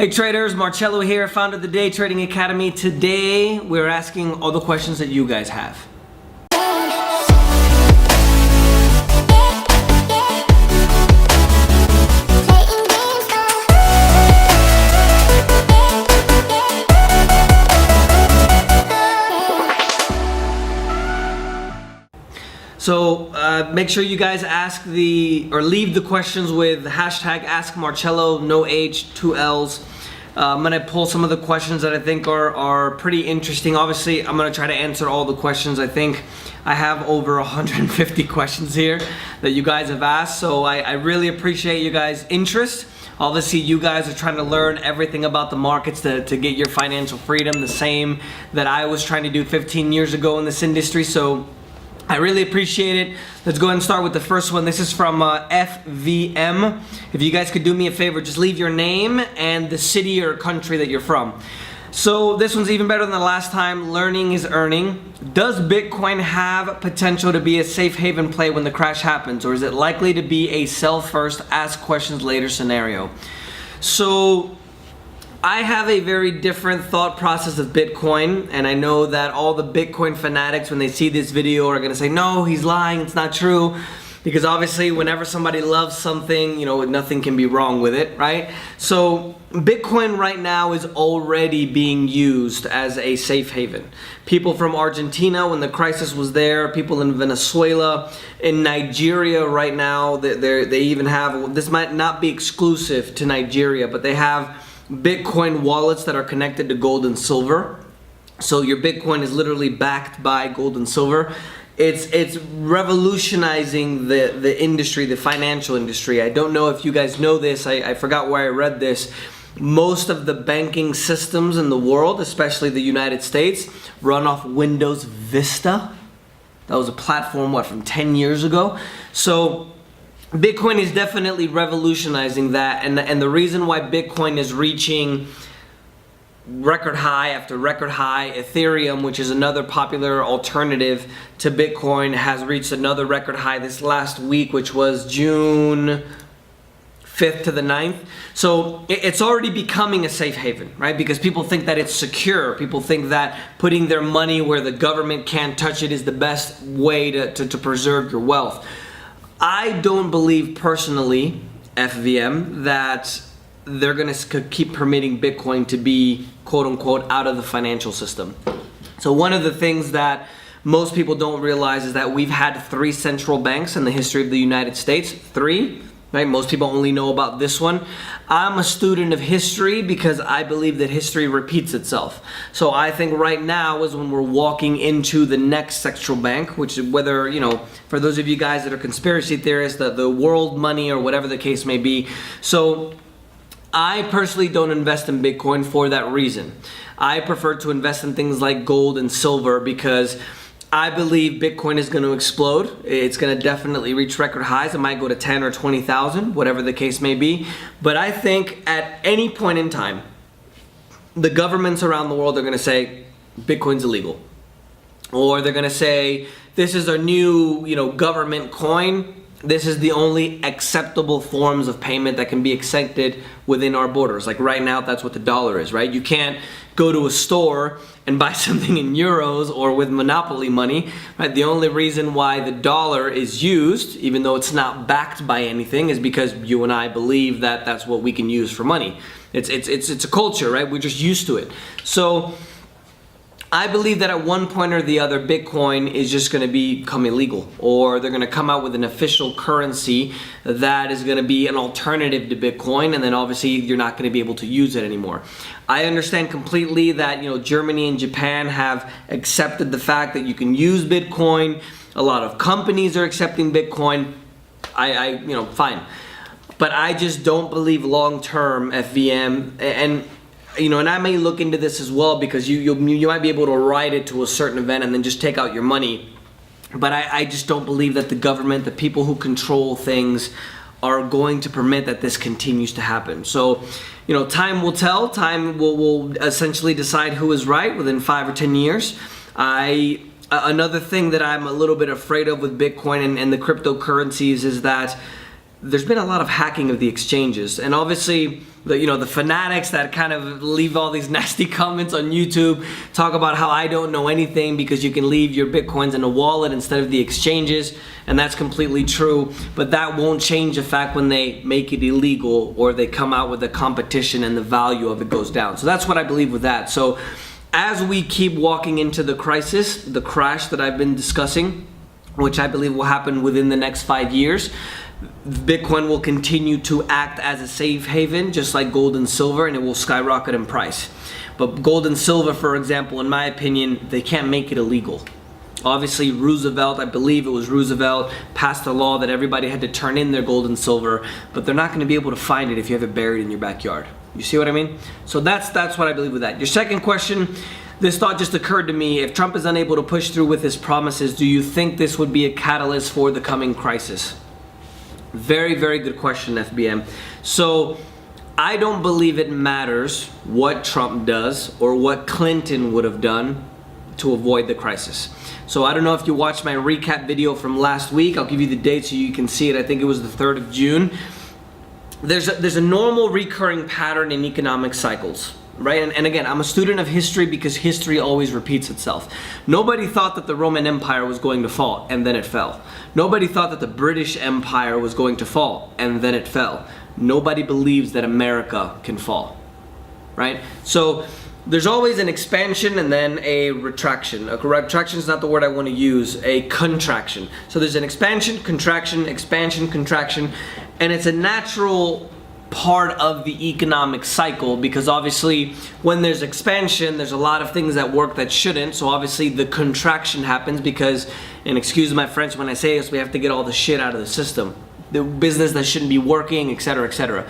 Hey traders, Marcello here, founder of the Day Trading Academy. Today we're asking all the questions that you guys have. So make sure you guys leave the questions with hashtag AskMarcello, no H, 2 L's. I'm gonna pull some of the questions that I think are pretty interesting. Obviously, I'm gonna try to answer all the questions. I think I have over 150 questions here that you guys have asked. So I really appreciate you guys' interest. Obviously, you guys are trying to learn everything about the markets to get your financial freedom, the same that I was trying to do 15 years ago in this industry. So I really appreciate it. Let's go ahead and start with the first one. This is from FVM. If you guys could do me a favor, just leave your name and the city or country that you're from. So this one's even better than the last time. Learning is earning. Does Bitcoin have potential to be a safe haven play when the crash happens? Or is it likely to be a sell first, ask questions later scenario? So I have a very different thought process of Bitcoin, and I know that all the Bitcoin fanatics, when they see this video, are gonna say, no, he's lying, it's not true. Because obviously, whenever somebody loves something, you know, nothing can be wrong with it, right? So Bitcoin right now is already being used as a safe haven. People from Argentina, when the crisis was there, people in Venezuela, in Nigeria right now, they even have, this might not be exclusive to Nigeria, but they have Bitcoin wallets that are connected to gold and silver. So your Bitcoin is literally backed by gold and silver. It's revolutionizing the industry, the financial industry. I don't know if you guys know this. I forgot where I read this. Most of the banking systems in the world, especially the United States, run off Windows Vista. That was a platform, from 10 years ago? So Bitcoin is definitely revolutionizing that, and the reason why Bitcoin is reaching record high after record high, Ethereum, which is another popular alternative to Bitcoin, has reached another record high this last week, which was June 5th to the 9th. So it's already becoming a safe haven, right? Because people think that it's secure. People think that putting their money where the government can't touch it is the best way to preserve your wealth. I don't believe personally, FVM, that they're going to keep permitting Bitcoin to be quote unquote out of the financial system. So one of the things that most people don't realize is that we've had 3 central banks in the history of the United States. 3, right? Most people only know about this one. I'm a student of history because I believe that history repeats itself. So I think right now is when we're walking into the next central bank, which is whether, you know, for those of you guys that are conspiracy theorists, the world money or whatever the case may be. So I personally don't invest in Bitcoin for that reason. I prefer to invest in things like gold and silver because I believe Bitcoin is going to explode. It's going to definitely reach record highs. It might go to 10 or 20,000, whatever the case may be. But I think at any point in time, the governments around the world are going to say Bitcoin's illegal. Or they're going to say, this is our new, government coin. This is the only acceptable forms of payment that can be accepted within our borders. Like right now, that's what the dollar is, right? You can't go to a store and buy something in euros or with monopoly money, right? The only reason why the dollar is used, even though it's not backed by anything, is because you and I believe that that's what we can use for money. It's a culture, right? We're just used to it. So I believe that at one point or the other, Bitcoin is just going to become illegal, or they're going to come out with an official currency that is going to be an alternative to Bitcoin, and then obviously you're not going to be able to use it anymore. I understand completely that Germany and Japan have accepted the fact that you can use Bitcoin. A lot of companies are accepting Bitcoin. Fine, but I just don't believe long-term FVM and I may look into this as well because you might be able to ride it to a certain event and then just take out your money. But I just don't believe that the government, the people who control things, are going to permit that this continues to happen. So, time will tell. Time will essentially decide who is right within 5 or 10 years. Another thing that I'm a little bit afraid of with Bitcoin and the cryptocurrencies is that there's been a lot of hacking of the exchanges. And obviously, the fanatics that kind of leave all these nasty comments on YouTube, talk about how I don't know anything because you can leave your Bitcoins in a wallet instead of the exchanges, and that's completely true, but that won't change the fact when they make it illegal or they come out with a competition and the value of it goes down. So that's what I believe with that. So as we keep walking into the crisis, the crash that I've been discussing, which I believe will happen within the next 5 years, Bitcoin will continue to act as a safe haven, just like gold and silver, and it will skyrocket in price. But gold and silver, for example, in my opinion, they can't make it illegal. Obviously, Roosevelt, I believe it was Roosevelt, passed a law that everybody had to turn in their gold and silver, but they're not going to be able to find it if you have it buried in your backyard. You see what I mean? So that's what I believe with that. Your second question, this thought just occurred to me. If Trump is unable to push through with his promises, do you think this would be a catalyst for the coming crisis? Very, very good question, FBM. So I don't believe it matters what Trump does or what Clinton would have done to avoid the crisis. So I don't know if you watched my recap video from last week. I'll give you the date so you can see it. I think it was the 3rd of June. There's a normal recurring pattern in economic cycles, right? And again, I'm a student of history because history always repeats itself. Nobody thought that the Roman Empire was going to fall, and then it fell. Nobody thought that the British Empire was going to fall, and then it fell. Nobody believes that America can fall, right? So there's always an expansion and then a retraction. A retraction is not the word I want to use, a contraction. So there's an expansion, contraction, and it's a natural part of the economic cycle, because obviously when there's expansion, there's a lot of things that work that shouldn't. So obviously the contraction happens because, and excuse my French when I say this, we have to get all the shit out of the system. The business that shouldn't be working, etc., etc.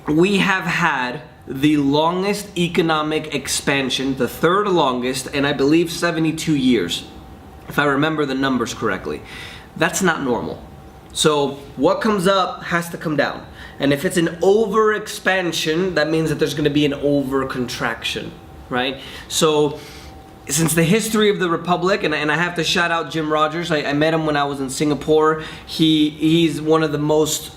We have had the longest economic expansion, the 3rd longest, and I believe 72 years, if I remember the numbers correctly. That's not normal. So what comes up has to come down. And if it's an over expansion, that means that there's going to be an over contraction, right? So since the history of the Republic, and I have to shout out Jim Rogers. I met him when I was in Singapore. He's one of the most,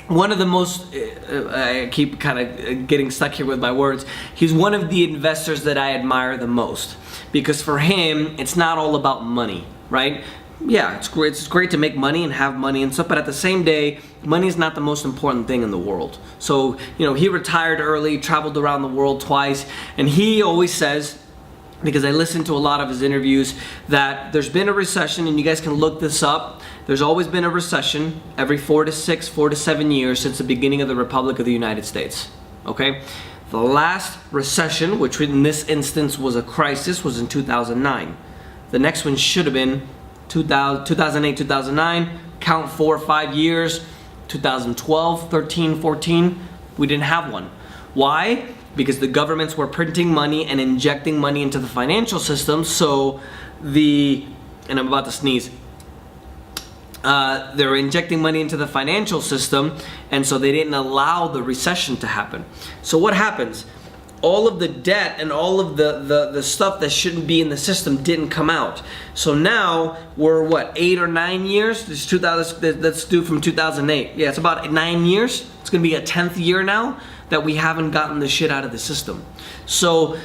I keep kind of getting stuck here with my words. He's one of the investors that I admire the most, because for him, it's not all about money, right? Yeah, it's great to make money and have money and stuff, but at the same day, money is not the most important thing in the world. So, he retired early, traveled around the world twice, and he always says, because I listened to a lot of his interviews, that there's been a recession, and you guys can look this up. There's always been a recession every 4 to 7 years since the beginning of the Republic of the United States, okay? The last recession, which in this instance was a crisis, was in 2009. The next one should have been 2008, 2009, count 4 or 5 years, 2012, 13, 14, we didn't have one. Why? Because the governments were printing money and injecting money into the financial system, so and I'm about to sneeze, they were injecting money into the financial system, and so they didn't allow the recession to happen. So what happens? All of the debt and all of the stuff that shouldn't be in the system didn't come out. So now we're what, 8 or 9 years? This 2000, let's do from 2008. Yeah, it's about 9 years. It's gonna be a 10th year now that we haven't gotten the shit out of the system. So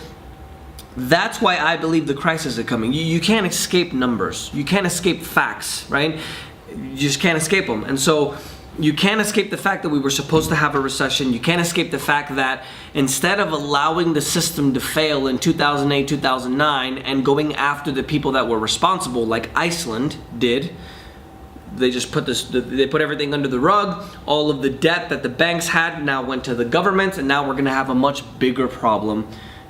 that's why I believe the crisis is coming. You can't escape numbers. You can't escape facts, right? You just can't escape them. And so you can't escape the fact that we were supposed to have a recession. You can't escape the fact that instead of allowing the system to fail in 2008, 2009 and going after the people that were responsible, like Iceland did, they just they put everything under the rug. All of the debt that the banks had now went to the government, and now we're going to have a much bigger problem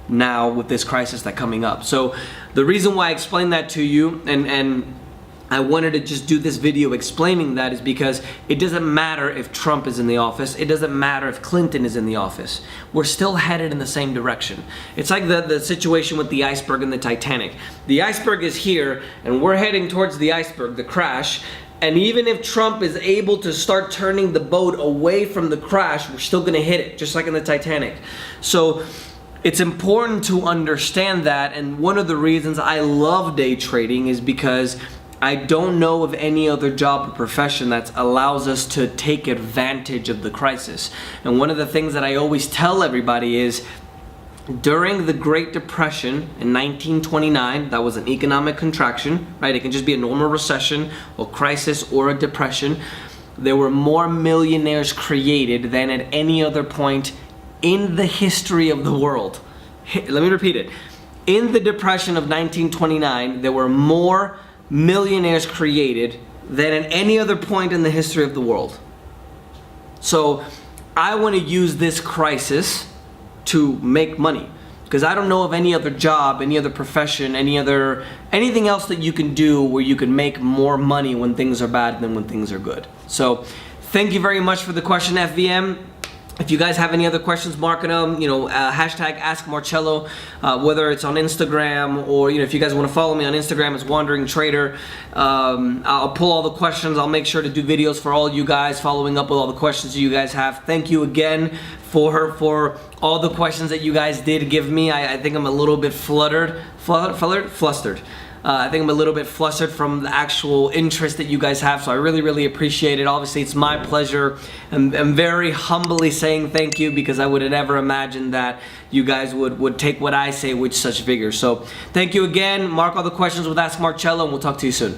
now with this crisis that's coming up. So the reason why I explained that to you, and I wanted to just do this video explaining that, is because it doesn't matter if Trump is in the office. It doesn't matter if Clinton is in the office. We're still headed in the same direction. It's like the situation with the iceberg and the Titanic. The iceberg is here, and we're heading towards the iceberg, the crash. And even if Trump is able to start turning the boat away from the crash, we're still going to hit it, just like in the Titanic. So it's important to understand that, and one of the reasons I love day trading is because I don't know of any other job or profession that allows us to take advantage of the crisis. And one of the things that I always tell everybody is, during the Great Depression in 1929, that was an economic contraction, right? It can just be a normal recession or crisis or a depression. There were more millionaires created than at any other point in the history of the world. Let me repeat it. In the Depression of 1929, there were more millionaires created than at any other point in the history of the world. So I want to use this crisis to make money, because I don't know of any other job, any other profession, anything else that you can do where you can make more money when things are bad than when things are good. So thank you very much for the question, FVM. If you guys have any other questions, mark them, hashtag Ask Marcello, whether it's on Instagram or, if you guys want to follow me on Instagram, it's Wandering Trader. I'll pull all the questions. I'll make sure to do videos for all you guys, following up with all the questions you guys have. Thank you again for all the questions that you guys did give me. I think I'm a little bit flustered. I think I'm a little bit flustered from the actual interest that you guys have, so I really, really appreciate it. Obviously, it's my pleasure. I'm very humbly saying thank you, because I would have never imagined that you guys would take what I say with such vigor. So thank you again. Mark all the questions with Ask Marcello, and we'll talk to you soon.